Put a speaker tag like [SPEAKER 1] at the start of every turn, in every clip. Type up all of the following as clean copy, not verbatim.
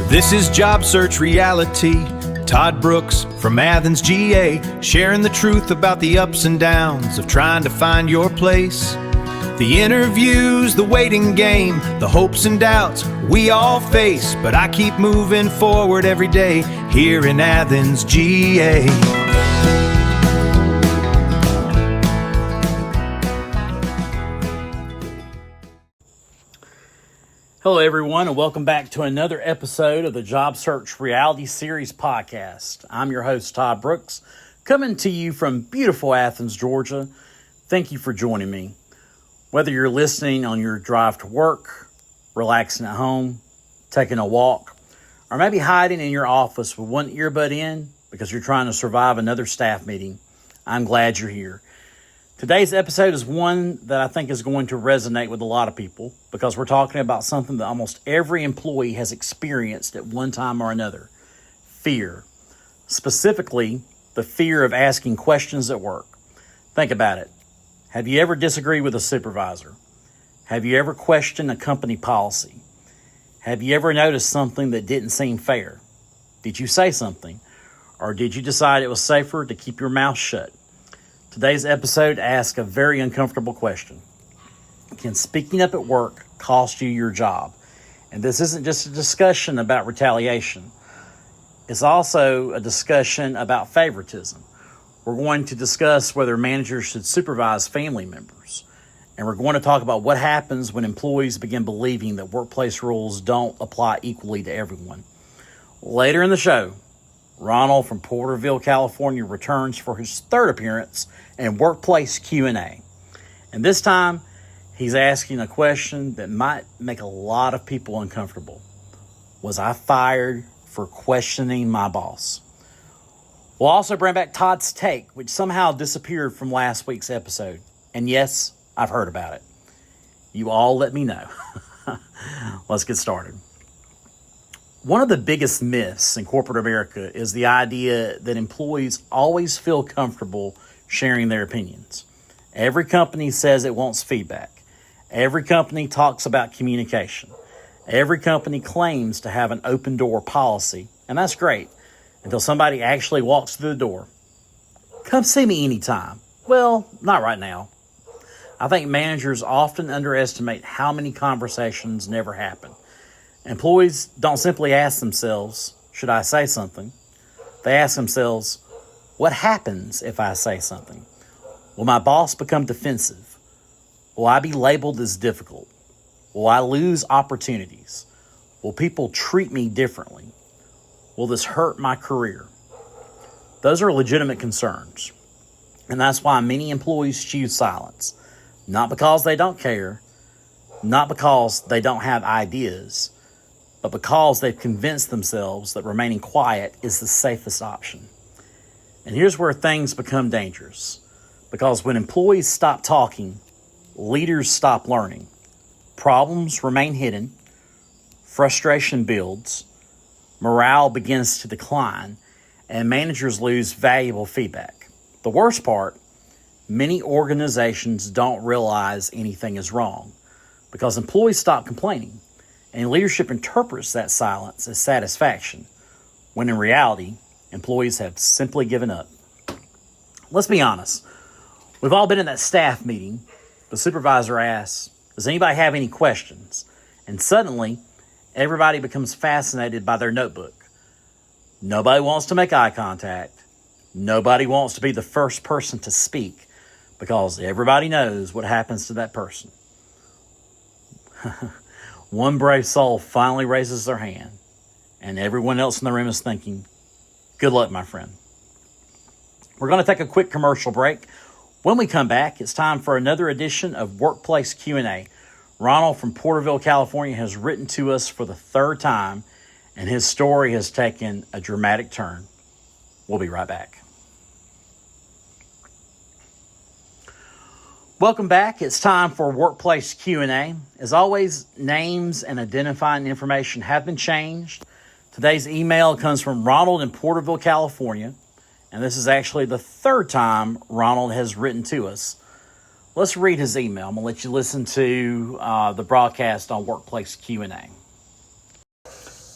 [SPEAKER 1] This is Job Search Reality. Todd Brooks from Athens, GA, sharing the truth about the ups and downs of trying to find your place. The interviews, the waiting game, the hopes and doubts we all face, but I keep moving forward every day here in Athens, GA.
[SPEAKER 2] Hello, everyone, and welcome back to another episode of the Job Search Reality Series podcast. I'm your host, Todd Brooks, coming to you from beautiful Athens, Georgia. Thank you for joining me. Whether you're listening on your drive to work, relaxing at home, taking a walk, or maybe hiding in your office with one earbud in because you're trying to survive another staff meeting, I'm glad you're here. Today's episode is one that I think is going to resonate with a lot of people because we're talking about something that almost every employee has experienced at one time or another: fear. Specifically, the fear of asking questions at work. Think about it. Have you ever disagreed with a supervisor? Have you ever questioned a company policy? Have you ever noticed something that didn't seem fair? Did you say something? Or did you decide it was safer to keep your mouth shut? Today's episode asks a very uncomfortable question. Can speaking up at work cost you your job? And this isn't just a discussion about retaliation. It's also a discussion about favoritism. We're going to discuss whether managers should supervise family members. And we're going to talk about what happens when employees begin believing that workplace rules don't apply equally to everyone. Later in the show, Ronald from Porterville, California returns for his third appearance in Workplace Q&A. And this time, he's asking a question that might make a lot of people uncomfortable. Was I fired for questioning my boss? We'll also bring back Todd's take, which somehow disappeared from last week's episode. And yes, I've heard about it. You all let me know. Let's get started. One of the biggest myths in corporate America is the idea that employees always feel comfortable sharing their opinions. Every company says it wants feedback. Every company talks about communication. Every company claims to have an open door policy, and that's great until somebody actually walks through the door. Come see me anytime. Well, not right now. I think managers often underestimate how many conversations never happen. Employees don't simply ask themselves, should I say something? They ask themselves, what happens if I say something? Will my boss become defensive? Will I be labeled as difficult? Will I lose opportunities? Will people treat me differently? Will this hurt my career? Those are legitimate concerns. And that's why many employees choose silence. Not because they don't care, not because they don't have ideas, but because they've convinced themselves that remaining quiet is the safest option. And here's where things become dangerous. Because when employees stop talking, leaders stop learning. Problems remain hidden, frustration builds, morale begins to decline, and managers lose valuable feedback. The worst part, many organizations don't realize anything is wrong because employees stop complaining. And leadership interprets that silence as satisfaction, when in reality, employees have simply given up. Let's be honest. We've all been in that staff meeting. The supervisor asks, does anybody have any questions? And suddenly, everybody becomes fascinated by their notebook. Nobody wants to make eye contact. Nobody wants to be the first person to speak because everybody knows what happens to that person. One brave soul finally raises their hand, and everyone else in the room is thinking, good luck, my friend. We're going to take a quick commercial break. When we come back, it's time for another edition of Workplace Q&A. Ronald from Porterville, California has written to us for the third time, and his story has taken a dramatic turn. We'll be right back. Welcome back. It's time for Workplace Q&A. As always, names and identifying information have been changed. Today's email comes from Ronald in Porterville, California, and this is actually the third time Ronald has written to us. Let's read his email. I'm going to let you listen to the broadcast on Workplace Q&A.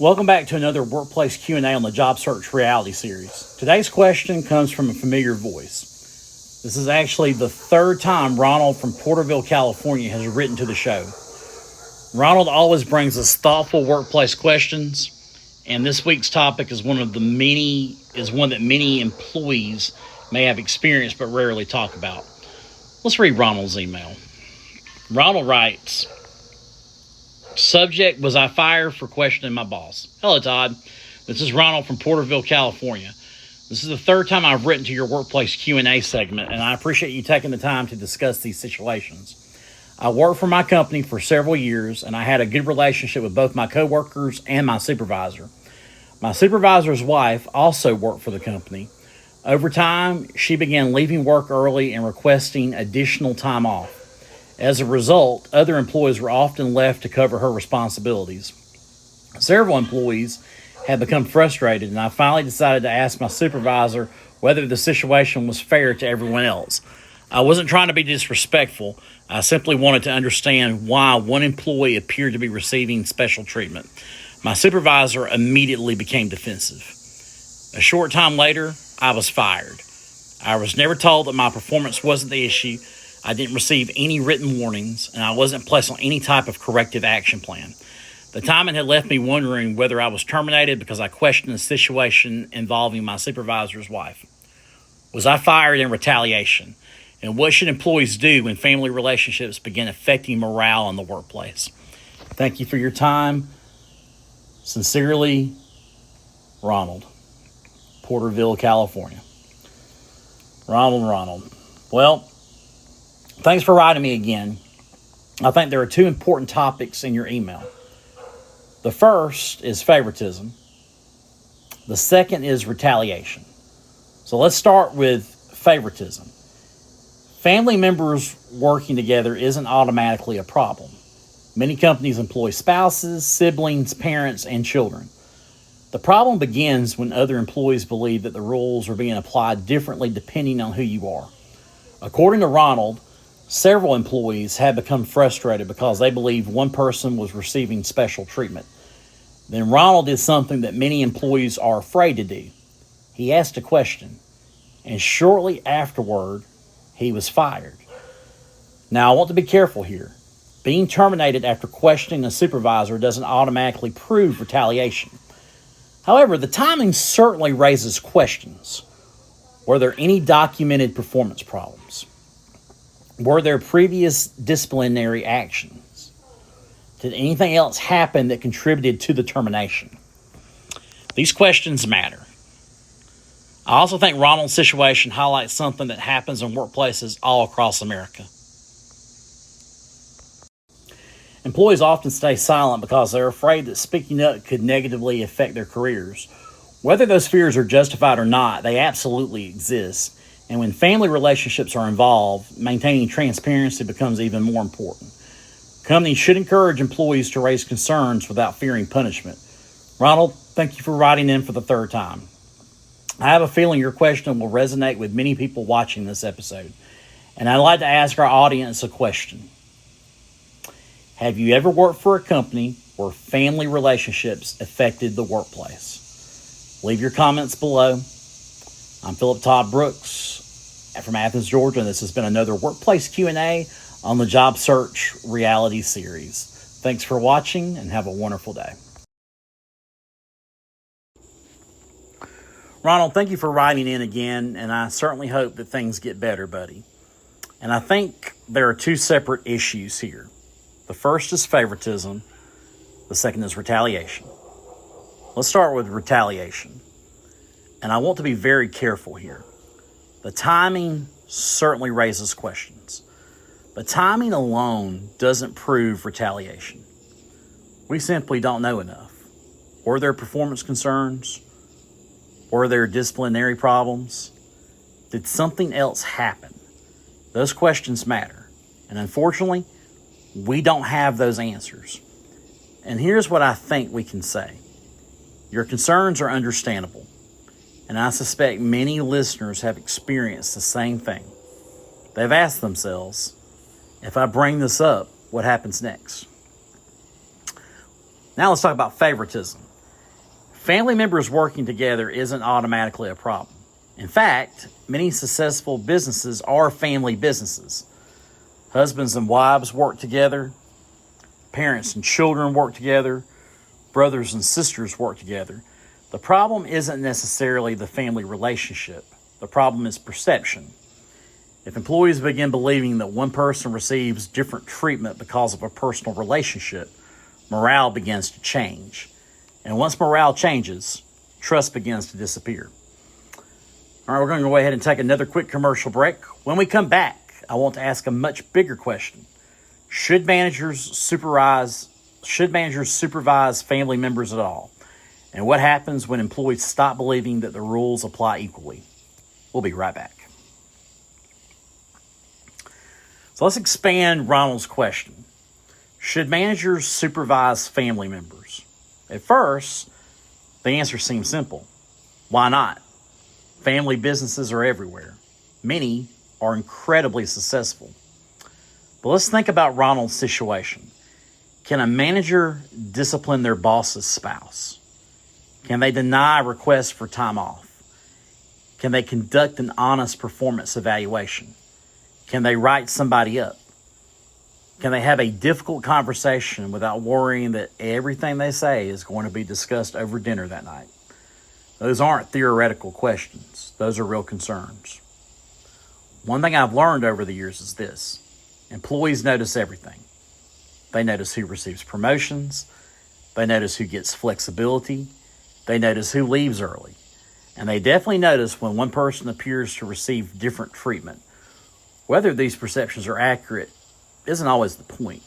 [SPEAKER 2] Welcome back to another Workplace Q&A on the Job Search Reality Series. Today's question comes from a familiar voice. This is actually the third time Ronald from Porterville, California has written to the show. Ronald always brings us thoughtful workplace questions, and this week's topic is one that many employees may have experienced but rarely talk about. Let's read Ronald's email. Ronald writes, subject, was I fired for questioning my boss? Hello, Todd. This is Ronald from Porterville, California. This is the third time I've written to your workplace Q&A segment, and I appreciate you taking the time to discuss these situations. I worked for my company for several years, and I had a good relationship with both my coworkers and my supervisor. My supervisor's wife also worked for the company. Over time, she began leaving work early and requesting additional time off. As a result, other employees were often left to cover her responsibilities. Several employees had become frustrated, and I finally decided to ask my supervisor whether the situation was fair to everyone else. I wasn't trying to be disrespectful. I simply wanted to understand why one employee appeared to be receiving special treatment. My supervisor immediately became defensive. A short time later, I was fired. I was never told that my performance wasn't the issue. I didn't receive any written warnings, and I wasn't placed on any type of corrective action plan. The timing had left me wondering whether I was terminated because I questioned the situation involving my supervisor's wife. Was I fired in retaliation? And what should employees do when family relationships begin affecting morale in the workplace? Thank you for your time. Sincerely, Ronald, Porterville, California. Ronald. Well, thanks for writing me again. I think there are two important topics in your email. The first is favoritism. The second is retaliation. So let's start with favoritism. Family members working together isn't automatically a problem. Many companies employ spouses, siblings, parents, and children. The problem begins when other employees believe that the rules are being applied differently depending on who you are. According to Ronald, several employees had become frustrated because they believed one person was receiving special treatment. Then Ronald did something that many employees are afraid to do. He asked a question, and shortly afterward, he was fired. Now, I want to be careful here. Being terminated after questioning a supervisor doesn't automatically prove retaliation. However, the timing certainly raises questions. Were there any documented performance problems? Were there previous disciplinary actions? Did anything else happen that contributed to the termination? These questions matter. I also think Ronald's situation highlights something that happens in workplaces all across America. Employees often stay silent because they're afraid that speaking up could negatively affect their careers. Whether those fears are justified or not, they absolutely exist. And when family relationships are involved, maintaining transparency becomes even more important. Companies should encourage employees to raise concerns without fearing punishment. Ronald, thank you for writing in for the third time. I have a feeling your question will resonate with many people watching this episode. And I'd like to ask our audience a question. Have you ever worked for a company where family relationships affected the workplace? Leave your comments below. I'm Philip Todd Brooks from Athens, Georgia, and this has been another Workplace Q&A on the Job Search Reality Series. Thanks for watching and have a wonderful day. Ronald, thank you for writing in again, and I certainly hope that things get better, buddy. And I think there are two separate issues here. The first is favoritism. The second is retaliation. Let's start with retaliation. And I want to be very careful here. The timing certainly raises questions. But timing alone doesn't prove retaliation. We simply don't know enough. Were there performance concerns? Were there disciplinary problems? Did something else happen? Those questions matter. And unfortunately, we don't have those answers. And here's what I think we can say. Your concerns are understandable. And I suspect many listeners have experienced the same thing. They've asked themselves, if I bring this up, what happens next? Now let's talk about favoritism. Family members working together isn't automatically a problem. In fact, many successful businesses are family businesses. Husbands and wives work together. Parents and children work together. Brothers and sisters work together. The problem isn't necessarily the family relationship. The problem is perception. If employees begin believing that one person receives different treatment because of a personal relationship, morale begins to change. And once morale changes, trust begins to disappear. All right, we're going to go ahead and take another quick commercial break. When we come back, I want to ask a much bigger question. Should managers supervise family members at all? And what happens when employees stop believing that the rules apply equally? We'll be right back. So let's expand Ronald's question. Should managers supervise family members? At first, the answer seems simple. Why not? Family businesses are everywhere. Many are incredibly successful. But let's think about Ronald's situation. Can a manager discipline their boss's spouse? Can they deny requests for time off? Can they conduct an honest performance evaluation? Can they write somebody up? Can they have a difficult conversation without worrying that everything they say is going to be discussed over dinner that night? Those aren't theoretical questions. Those are real concerns. One thing I've learned over the years is this. Employees notice everything. They notice who receives promotions. They notice who gets flexibility. They notice who leaves early. And they definitely notice when one person appears to receive different treatment. Whether these perceptions are accurate isn't always the point,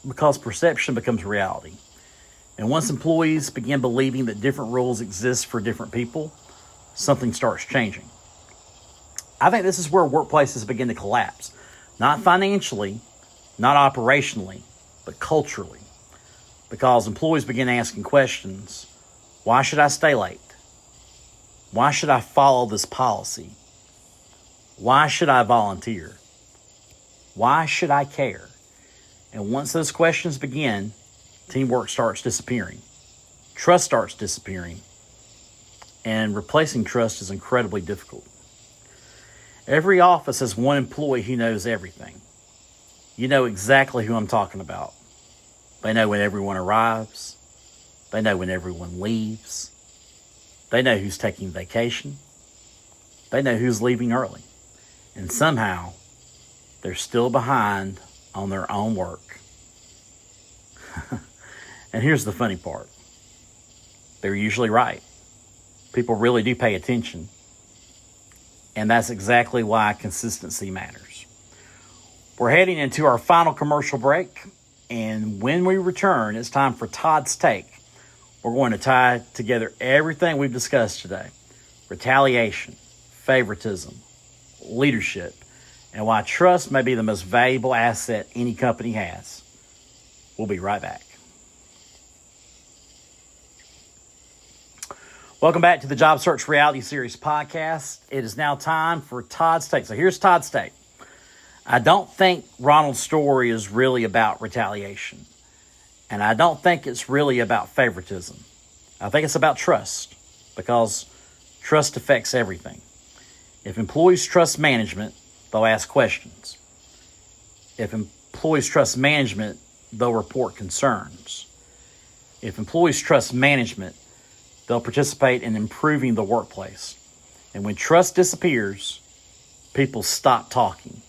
[SPEAKER 2] because perception becomes reality. And once employees begin believing that different rules exist for different people, something starts changing. I think this is where workplaces begin to collapse. Not financially, not operationally, but culturally. Because employees begin asking questions. Why should I stay late? Why should I follow this policy? Why should I volunteer? Why should I care? And once those questions begin, teamwork starts disappearing. Trust starts disappearing. And replacing trust is incredibly difficult. Every office has one employee who knows everything. You know exactly who I'm talking about. They know when everyone arrives. They know when everyone leaves. They know who's taking vacation. They know who's leaving early. And somehow, they're still behind on their own work. And here's the funny part. They're usually right. People really do pay attention. And that's exactly why consistency matters. We're heading into our final commercial break. And when we return, it's time for Todd's Take. We're going to tie together everything we've discussed today. Retaliation, favoritism, leadership, and why trust may be the most valuable asset any company has. We'll be right back. Welcome back to the Job Search Reality Series podcast. It is now time for Todd's Take. So here's Todd's Take. I don't think Ronald's story is really about retaliation. And I don't think it's really about favoritism. I think it's about trust, because trust affects everything. If employees trust management, they'll ask questions. If employees trust management, they'll report concerns. If employees trust management, they'll participate in improving the workplace. And when trust disappears, people stop talking.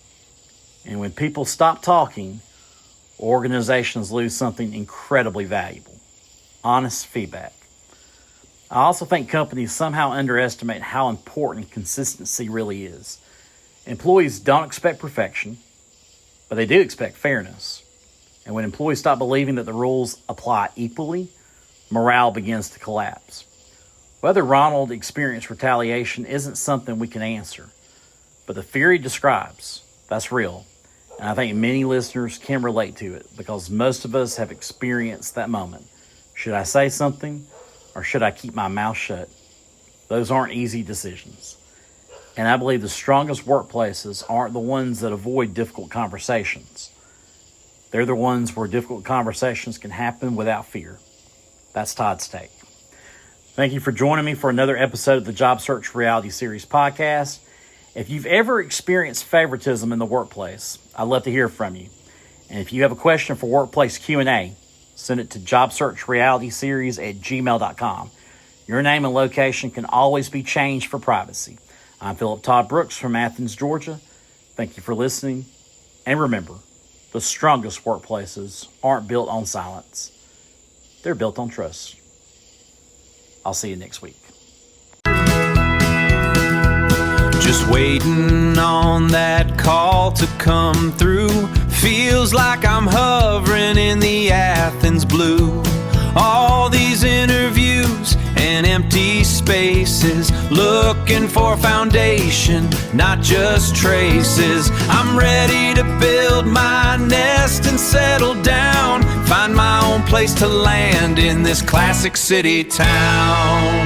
[SPEAKER 2] And when people stop talking, organizations lose something incredibly valuable: honest feedback. I also think companies somehow underestimate how important consistency really is. Employees don't expect perfection, but they do expect fairness. And when employees stop believing that the rules apply equally, morale begins to collapse. Whether Ronald experienced retaliation isn't something we can answer, but the fear he describes, that's real. And I think many listeners can relate to it, because most of us have experienced that moment. Should I say something, or should I keep my mouth shut? Those aren't easy decisions. And I believe the strongest workplaces aren't the ones that avoid difficult conversations. They're the ones where difficult conversations can happen without fear. That's Todd's Take. Thank you for joining me for another episode of the Job Search Reality Series podcast. If you've ever experienced favoritism in the workplace, I'd love to hear from you. And if you have a question for Workplace Q&A, send it to jobsearchrealityseries@gmail.com. Your name and location can always be changed for privacy. I'm Philip Todd Brooks from Athens, Georgia. Thank you for listening. And remember, the strongest workplaces aren't built on silence. They're built on trust. I'll see you next week.
[SPEAKER 1] Just waiting on that call to come through. Feels like I'm hovering in the Athens blue. All these interviews and empty spaces, looking for foundation, not just traces. I'm ready to build my nest and settle down, find my own place to land in this classic city town.